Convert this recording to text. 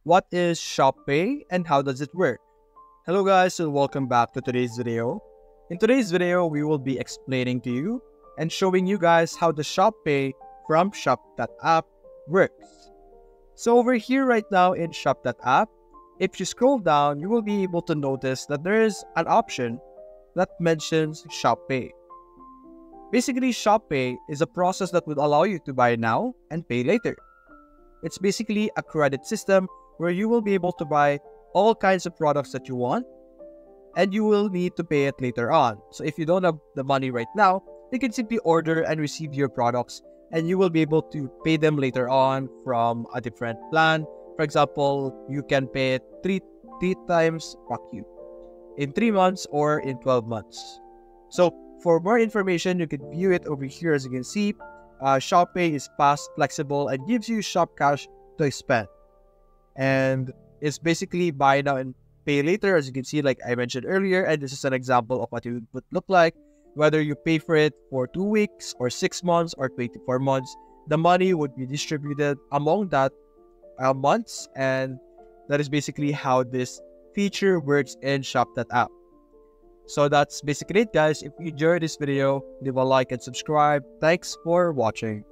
What is ShopPay and how does it work? Hello guys and welcome back to today's video. In today's video, we will be explaining to you and showing you guys how the ShopPay from Shop.app works. So over here right now in Shop.app, if you scroll down, you will be able to notice that there is an option that mentions ShopPay. Basically, ShopPay is a process that would allow you to buy now and pay later. It's basically a credit system where you will be able to buy all kinds of products that you want and you will need to pay it later on. So if you don't have the money right now, you can simply order and receive your products and you will be able to pay them later on from a different plan. For example, you can pay it three times in 3 months or in 12 months. So for more information, you can view it over here. As you can see, ShopPay is fast, flexible, and gives you shop cash to spend. And it's basically buy now and pay later, as you can see, like I mentioned earlier. And this is an example of what it would look like. Whether you pay for it for 2 weeks or 6 months or 24 months, the money would be distributed among that months. And that is basically how this feature works in Shop.app. So that's basically it, guys. If you enjoyed this video, leave a like and subscribe. Thanks for watching.